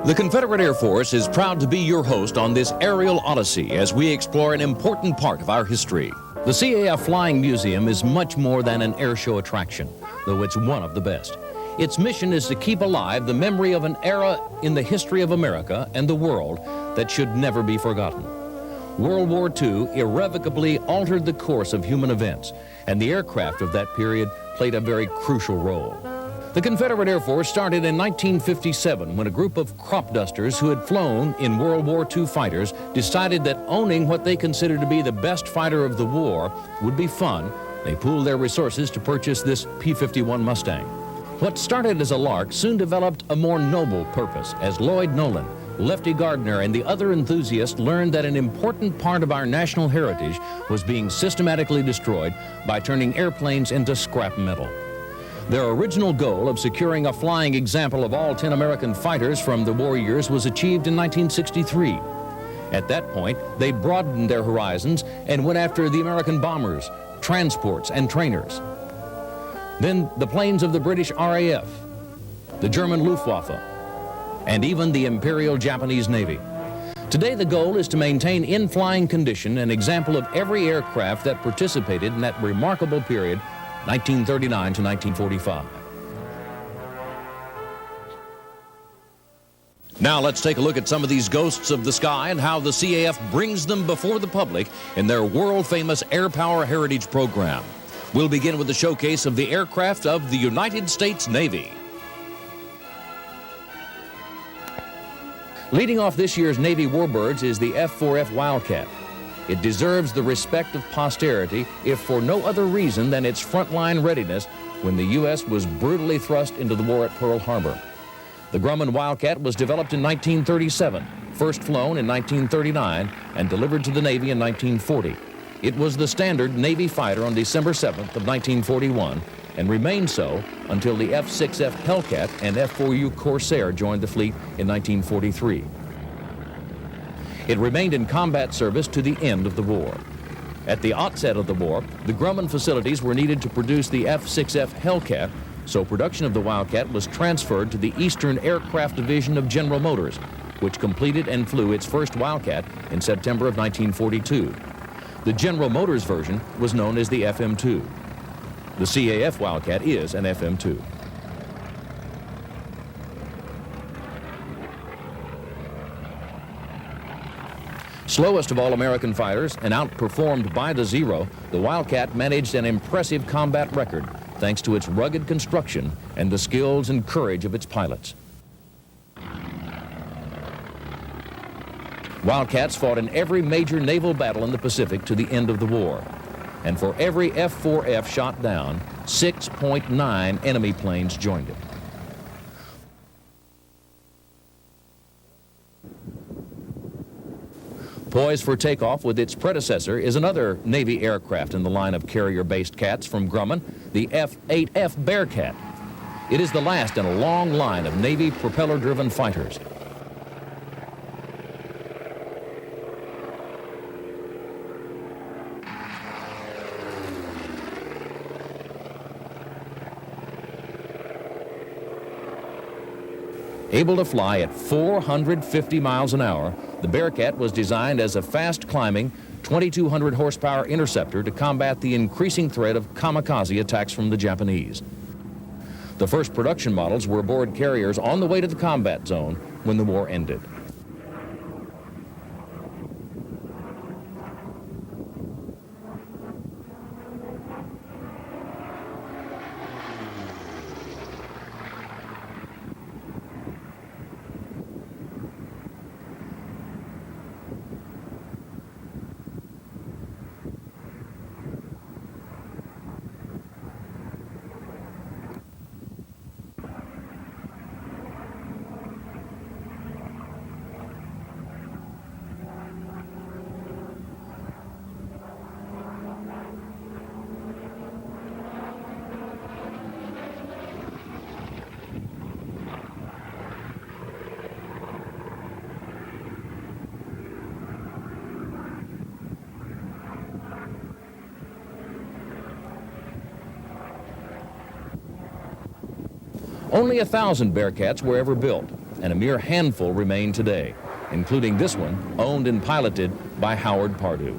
The Confederate Air Force is proud to be your host on this aerial odyssey as we explore an important part of our history. The CAF Flying Museum is much more than an air show attraction, though it's one of the best. Its mission is to keep alive the memory of an era in the history of America and the world that should never be forgotten. World War II irrevocably altered the course of human events, and the aircraft of that period played a very crucial role. The Confederate Air Force started in 1957 when a group of crop dusters who had flown in World War II fighters decided that owning what they considered to be the best fighter of the war would be fun. They pooled their resources to purchase this P-51 Mustang. What started as a lark soon developed a more noble purpose as Lloyd Nolan, Lefty Gardner, and the other enthusiasts learned that an important part of our national heritage was being systematically destroyed by turning airplanes into scrap metal. Their original goal of securing a flying example of all 10 American fighters from the war years was achieved in 1963. At that point, they broadened their horizons and went after the American bombers, transports, and trainers. Then the planes of the British RAF, the German Luftwaffe, and even the Imperial Japanese Navy. Today, the goal is to maintain in flying condition an example of every aircraft that participated in that remarkable period, 1939 to 1945. Now let's take a look at some of these ghosts of the sky and how the CAF brings them before the public in their world-famous Air Power Heritage Program. We'll begin with the showcase of the aircraft of the United States Navy. Leading off this year's Navy warbirds is the F-4F Wildcat. It deserves the respect of posterity, if for no other reason than its frontline readiness when the U.S. was brutally thrust into the war at Pearl Harbor. The Grumman Wildcat was developed in 1937, first flown in 1939, and delivered to the Navy in 1940. It was the standard Navy fighter on December 7th of 1941, and remained so until the F-6F Hellcat and F-4U Corsair joined the fleet in 1943. It remained in combat service to the end of the war. At the outset of the war, the Grumman facilities were needed to produce the F-6F Hellcat, so production of the Wildcat was transferred to the Eastern Aircraft Division of General Motors, which completed and flew its first Wildcat in September of 1942. The General Motors version was known as the FM-2. The CAF Wildcat is an FM-2. Slowest of all American fighters and outperformed by the Zero, the Wildcat managed an impressive combat record thanks to its rugged construction and the skills and courage of its pilots. Wildcats fought in every major naval battle in the Pacific to the end of the war. And for every F-4F shot down, 6.9 enemy planes joined it. Poised for takeoff with its predecessor is another Navy aircraft in the line of carrier-based cats from Grumman, the F-8F Bearcat. It is the last in a long line of Navy propeller-driven fighters. Able to fly at 450 miles an hour, the Bearcat was designed as a fast-climbing, 2,200 horsepower interceptor to combat the increasing threat of kamikaze attacks from the Japanese. The first production models were aboard carriers on the way to the combat zone when the war ended. Only 1,000 Bearcats were ever built, and a mere handful remain today, including this one, owned and piloted by Howard Pardue.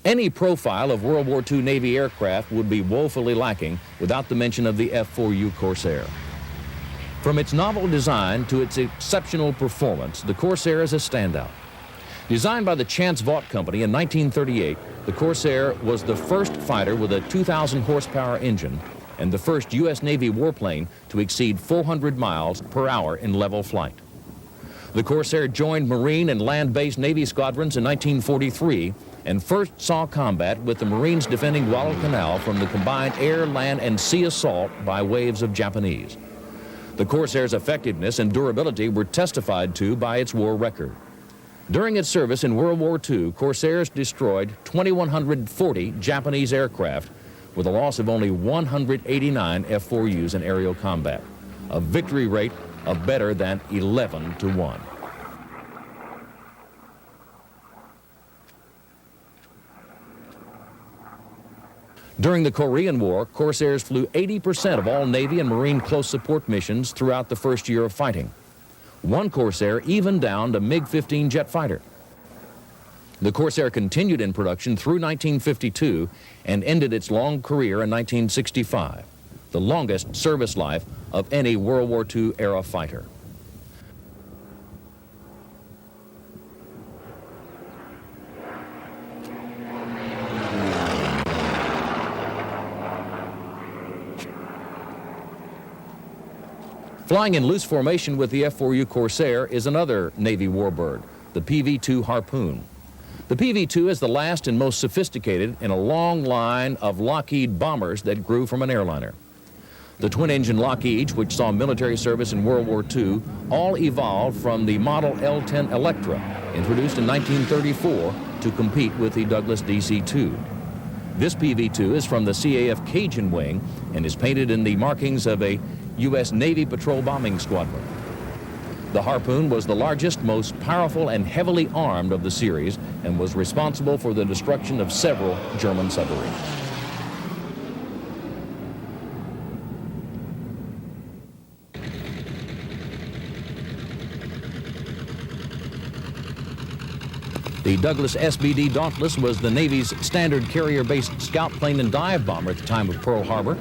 Any profile of World War II Navy aircraft would be woefully lacking without the mention of the F-4U Corsair. From its novel design to its exceptional performance, the Corsair is a standout. Designed by the Chance Vought Company in 1938, the Corsair was the first fighter with a 2,000 horsepower engine and the first U.S. Navy warplane to exceed 400 miles per hour in level flight. The Corsair joined Marine and land-based Navy squadrons in 1943 and first saw combat with the Marines defending Guadalcanal from the combined air, land, and sea assault by waves of Japanese. The Corsair's effectiveness and durability were testified to by its war record. During its service in World War II, Corsairs destroyed 2,140 Japanese aircraft with a loss of only 189 F-4Us in aerial combat, a victory rate of better than 11 to 1. During the Korean War, Corsairs flew 80% of all Navy and Marine close support missions throughout the first year of fighting. One Corsair even downed a MiG-15 jet fighter. The Corsair continued in production through 1952 and ended its long career in 1965, the longest service life of any World War II era fighter. Flying in loose formation with the F-4U Corsair is another Navy warbird, the PV-2 Harpoon. The PV-2 is the last and most sophisticated in a long line of Lockheed bombers that grew from an airliner. The twin-engine Lockheeds, which saw military service in World War II, all evolved from the Model L-10 Electra, introduced in 1934 to compete with the Douglas DC-2. This PV-2 is from the CAF Cajun wing and is painted in the markings of a U.S. Navy patrol bombing squadron. The Harpoon was the largest, most powerful, and heavily armed of the series and was responsible for the destruction of several German submarines. The Douglas SBD Dauntless was the Navy's standard carrier-based scout plane and dive bomber at the time of Pearl Harbor.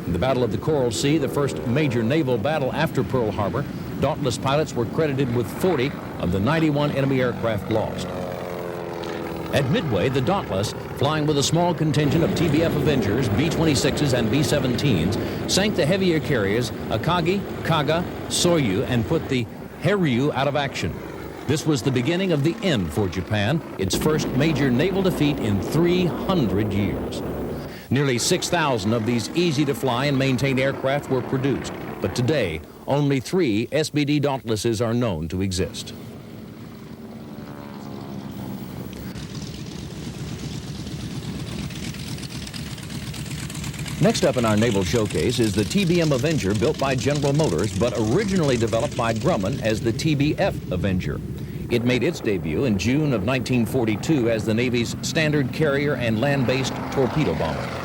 In the Battle of the Coral Sea, the first major naval battle after Pearl Harbor, Dauntless pilots were credited with 40 of the 91 enemy aircraft lost. At Midway, the Dauntless, flying with a small contingent of TBF Avengers, B-26s and B-17s, sank the heavier carriers Akagi, Kaga, Soryu, and put the Haryu out of action. This was the beginning of the end for Japan, its first major naval defeat in 300 years. Nearly 6,000 of these easy-to-fly and maintain aircraft were produced, but today, only 3 SBD Dauntlesses are known to exist. Next up in our naval showcase is the TBM Avenger, built by General Motors, but originally developed by Grumman as the TBF Avenger. It made its debut in June of 1942 as the Navy's standard carrier and land-based torpedo bomber.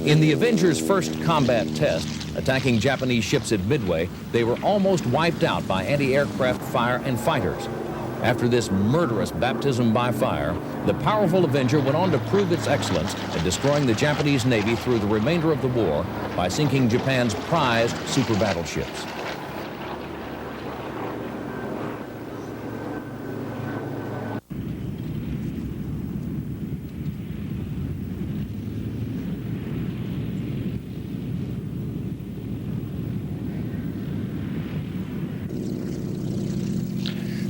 In the Avenger's first combat test, attacking Japanese ships at Midway, they were almost wiped out by anti-aircraft fire and fighters. After this murderous baptism by fire, the powerful Avenger went on to prove its excellence in destroying the Japanese Navy through the remainder of the war by sinking Japan's prized super battleships.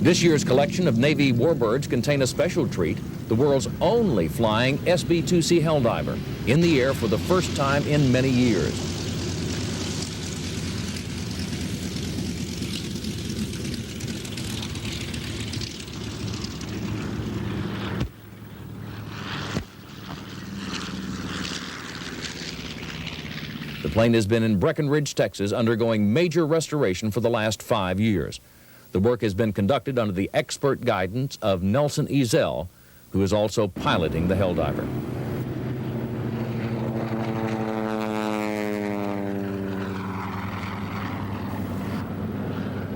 This year's collection of Navy warbirds contain a special treat, the world's only flying SB-2C Helldiver, in the air for the first time in many years. The plane has been in Breckenridge, Texas, undergoing major restoration for the last 5 years. The work has been conducted under the expert guidance of Nelson Ezel, who is also piloting the Helldiver.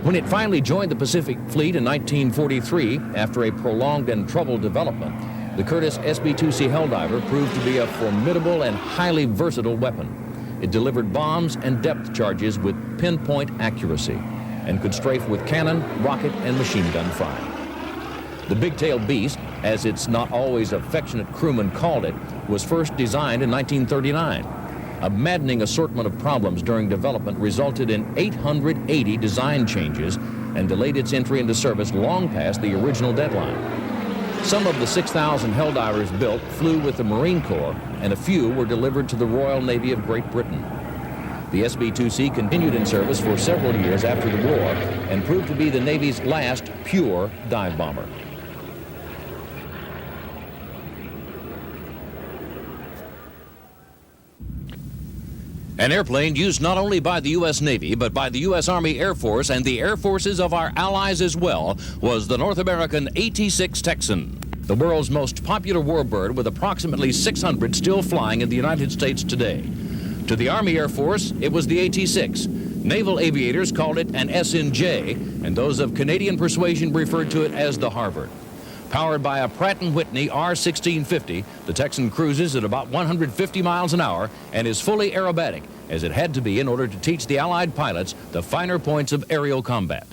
When it finally joined the Pacific Fleet in 1943, after a prolonged and troubled development, the Curtiss SB-2C Helldiver proved to be a formidable and highly versatile weapon. It delivered bombs and depth charges with pinpoint accuracy and could strafe with cannon, rocket, and machine gun fire. The big-tailed beast, as its not always affectionate crewmen called it, was first designed in 1939. A maddening assortment of problems during development resulted in 880 design changes and delayed its entry into service long past the original deadline. Some of the 6,000 Helldivers built flew with the Marine Corps, and a few were delivered to the Royal Navy of Great Britain. The SB-2C continued in service for several years after the war and proved to be the Navy's last pure dive bomber. An airplane used not only by the U.S. Navy, but by the U.S. Army Air Force and the air forces of our allies as well, was the North American AT-6 Texan, the world's most popular warbird with approximately 600 still flying in the United States today. To the Army Air Force, it was the AT-6. Naval aviators called it an SNJ, and those of Canadian persuasion referred to it as the Harvard. Powered by a Pratt & Whitney R-1650, the Texan cruises at about 150 miles an hour and is fully aerobatic, as it had to be in order to teach the Allied pilots the finer points of aerial combat.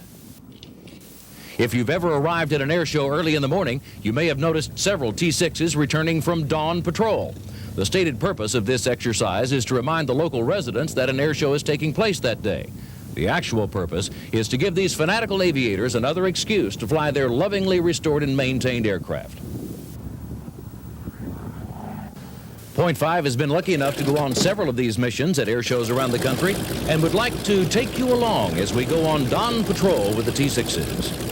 If you've ever arrived at an air show early in the morning, you may have noticed several T-6s returning from dawn patrol. The stated purpose of this exercise is to remind the local residents that an air show is taking place that day. The actual purpose is to give these fanatical aviators another excuse to fly their lovingly restored and maintained aircraft. Point 5 has been lucky enough to go on several of these missions at air shows around the country and would like to take you along as we go on dawn patrol with the T-6s.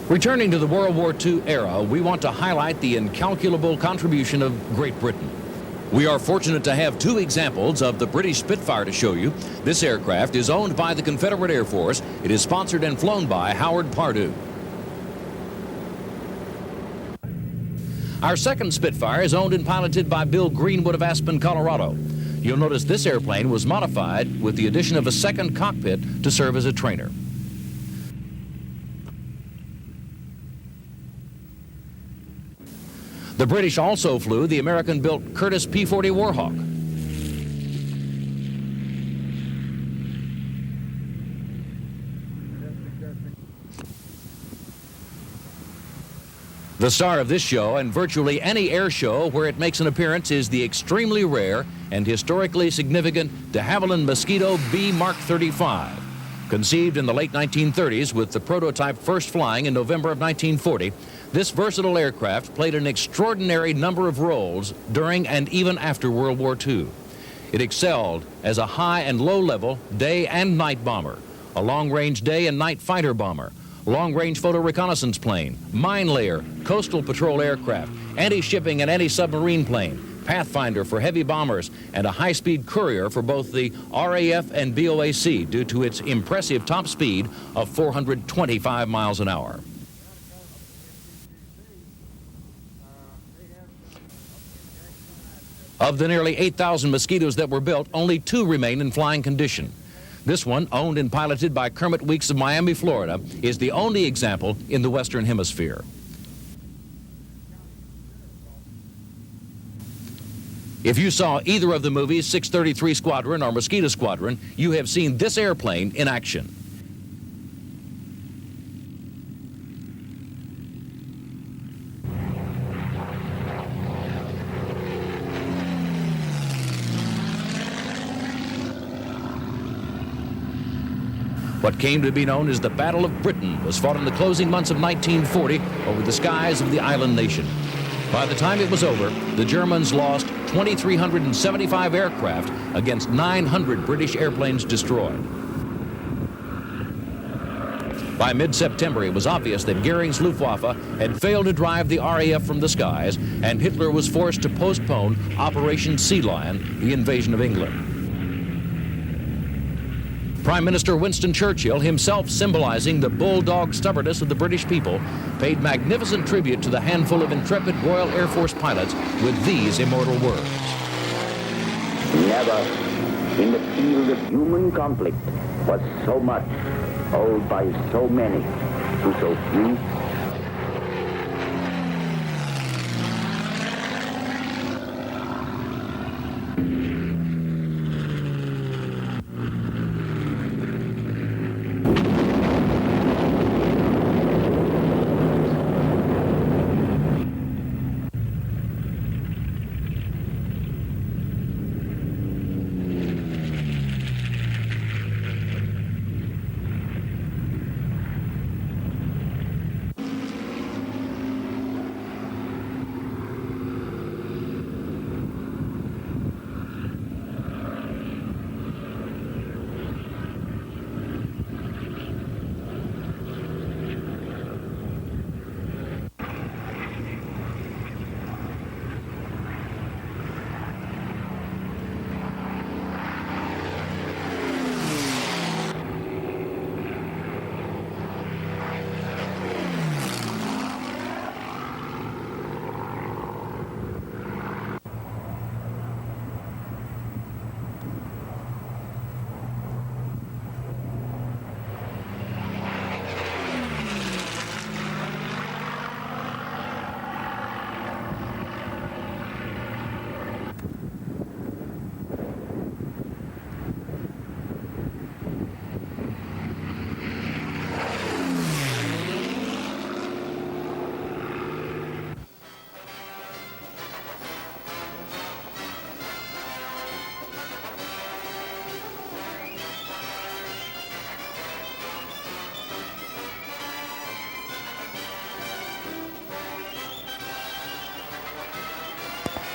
Returning to the World War II era, we want to highlight the incalculable contribution of Great Britain. We are fortunate to have two examples of the British Spitfire to show you. This aircraft is owned by the Confederate Air Force. It is sponsored and flown by Howard Pardue. Our second Spitfire is owned and piloted by Bill Greenwood of Aspen, Colorado. You'll notice this airplane was modified with the addition of a second cockpit to serve as a trainer. The British also flew the American-built Curtiss P-40 Warhawk. The star of this show, and virtually any air show where it makes an appearance, is the extremely rare and historically significant de Havilland Mosquito B Mark 35. Conceived in the late 1930s with the prototype first flying in November of 1940, this versatile aircraft played an extraordinary number of roles during and even after World War II. It excelled as a high and low-level day and night bomber, a long-range day and night fighter bomber, long-range photo reconnaissance plane, mine layer, coastal patrol aircraft, anti-shipping and anti-submarine plane, pathfinder for heavy bombers, and a high-speed courier for both the RAF and BOAC due to its impressive top speed of 425 miles an hour. Of the nearly 8,000 Mosquitoes that were built, only 2 remain in flying condition. This one, owned and piloted by Kermit Weeks of Miami, Florida, is the only example in the Western Hemisphere. If you saw either of the movies, 633 Squadron or Mosquito Squadron, you have seen this airplane in action. What came to be known as the Battle of Britain was fought in the closing months of 1940 over the skies of the island nation. By the time it was over, the Germans lost 2,375 aircraft against 900 British airplanes destroyed. By mid-September, it was obvious that Goering's Luftwaffe had failed to drive the RAF from the skies, and Hitler was forced to postpone Operation Sea Lion, the invasion of England. Prime Minister Winston Churchill, himself symbolizing the bulldog stubbornness of the British people, paid magnificent tribute to the handful of intrepid Royal Air Force pilots with these immortal words. Never in the field of human conflict was so much owed by so many to so few.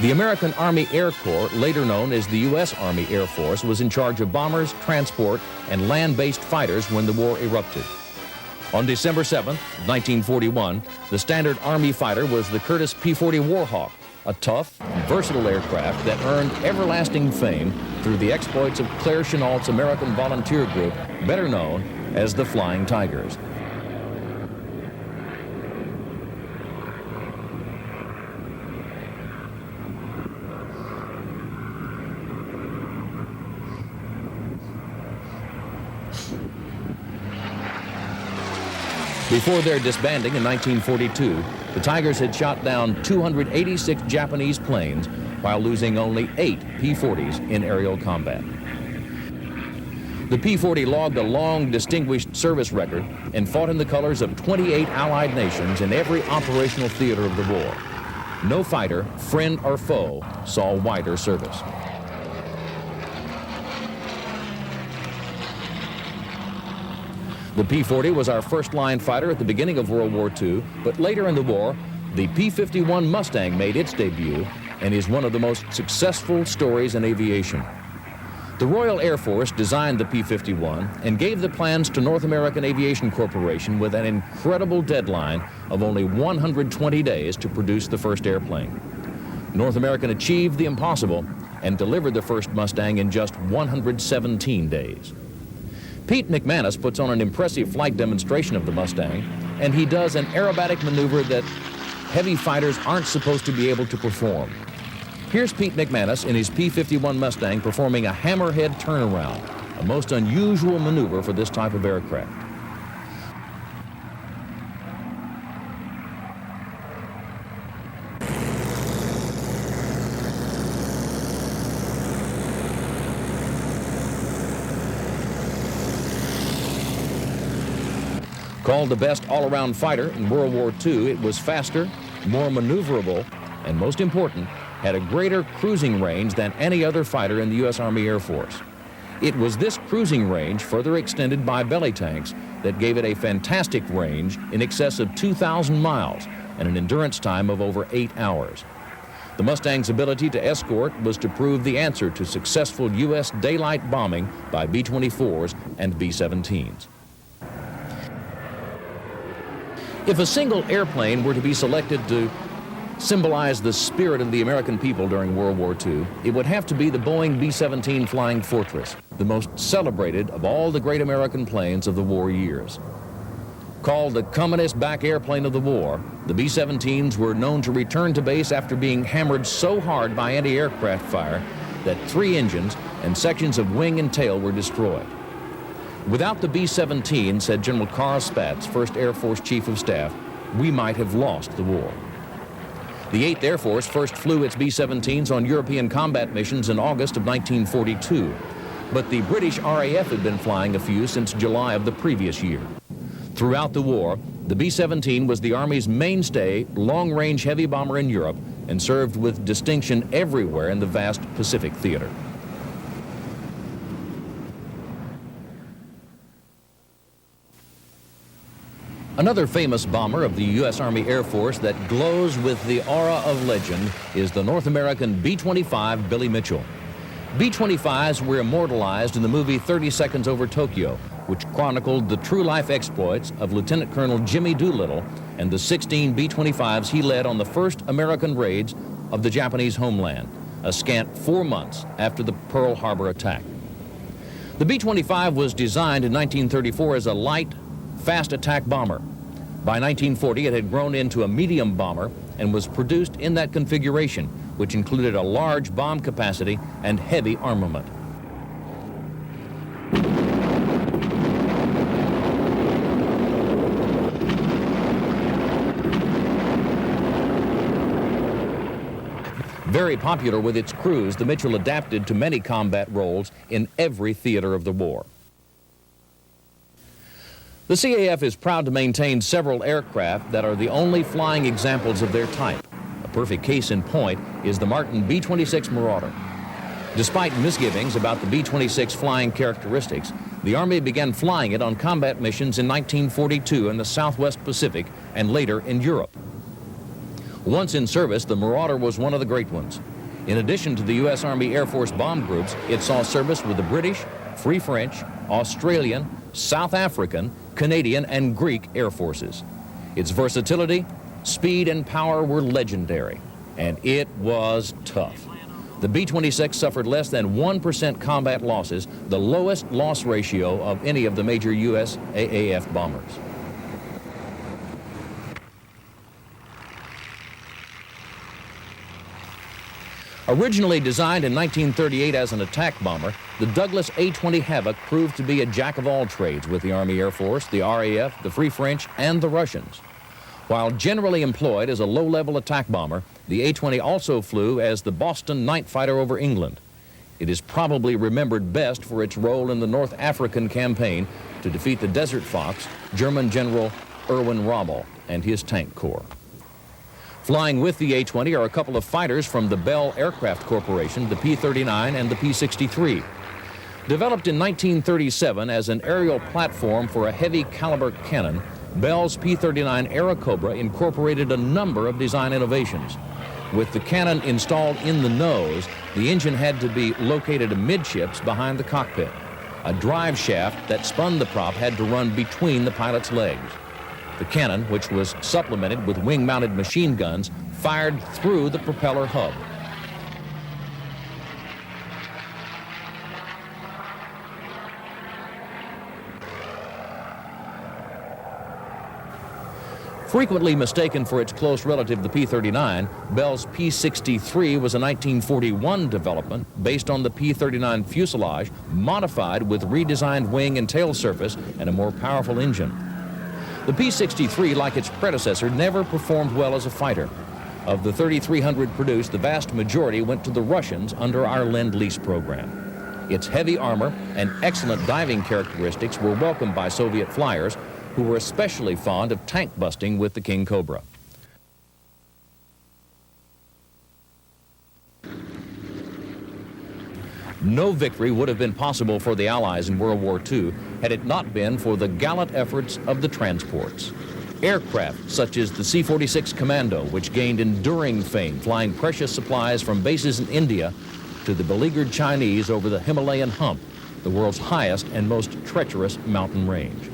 The American Army Air Corps, later known as the U.S. Army Air Force, was in charge of bombers, transport, and land-based fighters when the war erupted. On December 7, 1941, the standard Army fighter was the Curtiss P-40 Warhawk, a tough, versatile aircraft that earned everlasting fame through the exploits of Claire Chennault's American Volunteer Group, better known as the Flying Tigers. Before their disbanding in 1942, the Tigers had shot down 286 Japanese planes while losing only 8 P-40s in aerial combat. The P-40 logged a long, distinguished service record and fought in the colors of 28 Allied nations in every operational theater of the war. No fighter, friend or foe, saw wider service. The P-40 was our first-line fighter at the beginning of World War II, but later in the war, the P-51 Mustang made its debut and is one of the most successful stories in aviation. The Royal Air Force designed the P-51 and gave the plans to North American Aviation Corporation with an incredible deadline of only 120 days to produce the first airplane. North American achieved the impossible and delivered the first Mustang in just 117 days. Pete McManus puts on an impressive flight demonstration of the Mustang, and he does an aerobatic maneuver that heavy fighters aren't supposed to be able to perform. Here's Pete McManus in his P-51 Mustang performing a hammerhead turnaround, a most unusual maneuver for this type of aircraft. Called the best all-around fighter in World War II, it was faster, more maneuverable, and most important, had a greater cruising range than any other fighter in the U.S. Army Air Force. It was this cruising range, further extended by belly tanks, that gave it a fantastic range in excess of 2,000 miles and an endurance time of over 8 hours. The Mustang's ability to escort was to prove the answer to successful U.S. daylight bombing by B-24s and B-17s. If a single airplane were to be selected to symbolize the spirit of the American people during World War II, it would have to be the Boeing B-17 Flying Fortress, the most celebrated of all the great American planes of the war years. Called the commonest back airplane of the war, the B-17s were known to return to base after being hammered so hard by anti-aircraft fire that 3 engines and sections of wing and tail were destroyed. Without the B-17, said General Carl Spaatz, 1st Air Force Chief of Staff, we might have lost the war. The 8th Air Force first flew its B-17s on European combat missions in August of 1942, but the British RAF had been flying a few since July of the previous year. Throughout the war, the B-17 was the Army's mainstay, long-range heavy bomber in Europe and served with distinction everywhere in the vast Pacific theater. Another famous bomber of the U.S. Army Air Force that glows with the aura of legend is the North American B-25 Billy Mitchell. B-25s were immortalized in the movie 30 Seconds Over Tokyo, which chronicled the true-life exploits of Lieutenant Colonel Jimmy Doolittle and the 16 B-25s he led on the first American raids of the Japanese homeland, a scant 4 months after the Pearl Harbor attack. The B-25 was designed in 1934 as a light, fast attack bomber. By 1940, it had grown into a medium bomber and was produced in that configuration, which included a large bomb capacity and heavy armament. Very popular with its crews, the Mitchell adapted to many combat roles in every theater of the war. The CAF is proud to maintain several aircraft that are the only flying examples of their type. A perfect case in point is the Martin B-26 Marauder. Despite misgivings about the B-26 flying characteristics, the Army began flying it on combat missions in 1942 in the Southwest Pacific and later in Europe. Once in service, the Marauder was one of the great ones. In addition to the U.S. Army Air Force bomb groups, it saw service with the British, Free French, Australian, South African, Canadian, and Greek Air Forces. Its versatility, speed, and power were legendary, and it was tough. The B-26 suffered less than 1% combat losses, the lowest loss ratio of any of the major U.S. AAF bombers. Originally designed in 1938 as an attack bomber, the Douglas A-20 Havoc proved to be a jack of all trades with the Army Air Force, the RAF, the Free French, and the Russians. While generally employed as a low-level attack bomber, the A-20 also flew as the Boston night fighter over England. It is probably remembered best for its role in the North African campaign to defeat the Desert Fox, German General Erwin Rommel, and his tank corps. Flying with the A-20 are a couple of fighters from the Bell Aircraft Corporation, the P-39 and the P-63. Developed in 1937 as an aerial platform for a heavy caliber cannon, Bell's P-39 Airacobra incorporated a number of design innovations. With the cannon installed in the nose, the engine had to be located amidships behind the cockpit. A drive shaft that spun the prop had to run between the pilot's legs. The cannon, which was supplemented with wing-mounted machine guns, fired through the propeller hub. Frequently mistaken for its close relative, the P-39, Bell's P-63 was a 1941 development based on the P-39 fuselage, modified with redesigned wing and tail surface and a more powerful engine. The P-63, like its predecessor, never performed well as a fighter. Of the 3,300 produced, the vast majority went to the Russians under our Lend-Lease program. Its heavy armor and excellent diving characteristics were welcomed by Soviet flyers, who were especially fond of tank busting with the King Cobra. No victory would have been possible for the Allies in World War II had it not been for the gallant efforts of the transports. Aircraft such as the C-46 Commando, which gained enduring fame flying precious supplies from bases in India to the beleaguered Chinese over the Himalayan hump, the world's highest and most treacherous mountain range.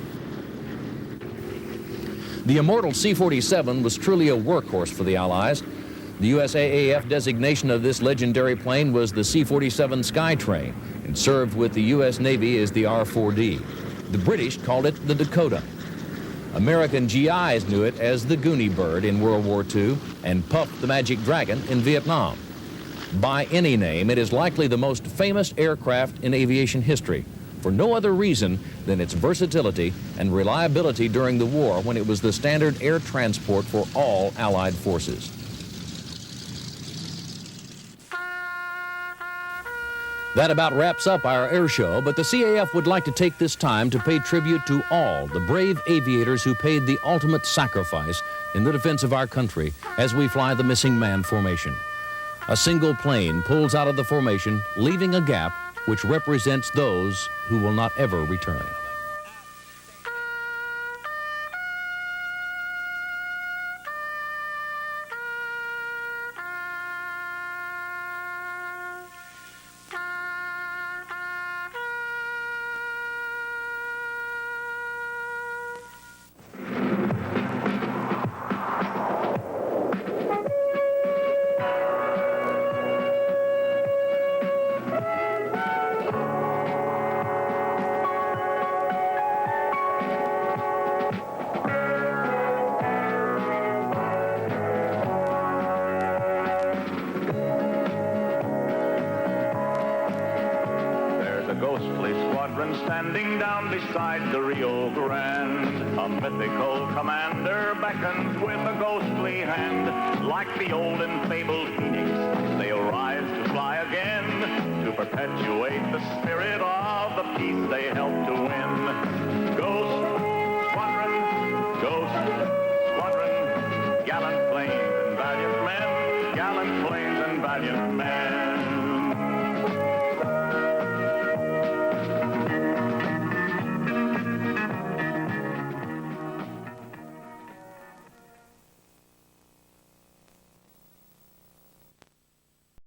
The immortal C-47 was truly a workhorse for the Allies. The USAAF designation of this legendary plane was the C-47 Skytrain and served with the U.S. Navy as the R-4D. The British called it the Dakota. American GIs knew it as the Goonie Bird in World War II and Puff the Magic Dragon in Vietnam. By any name, it is likely the most famous aircraft in aviation history, for no other reason than its versatility and reliability during the war, when it was the standard air transport for all Allied forces. That about wraps up our air show, but the CAF would like to take this time to pay tribute to all the brave aviators who paid the ultimate sacrifice in the defense of our country as we fly the Missing Man formation. A single plane pulls out of the formation, leaving a gap which represents those who will not ever return. Ghostly squadron standing down beside the Rio Grande. A mythical commander beckons with a ghostly hand. Like the old and fabled phoenix, they'll rise to fly again, to perpetuate the spirit of the peace they helped to win. Ghost squadron, gallant planes and valiant men, gallant planes and valiant men.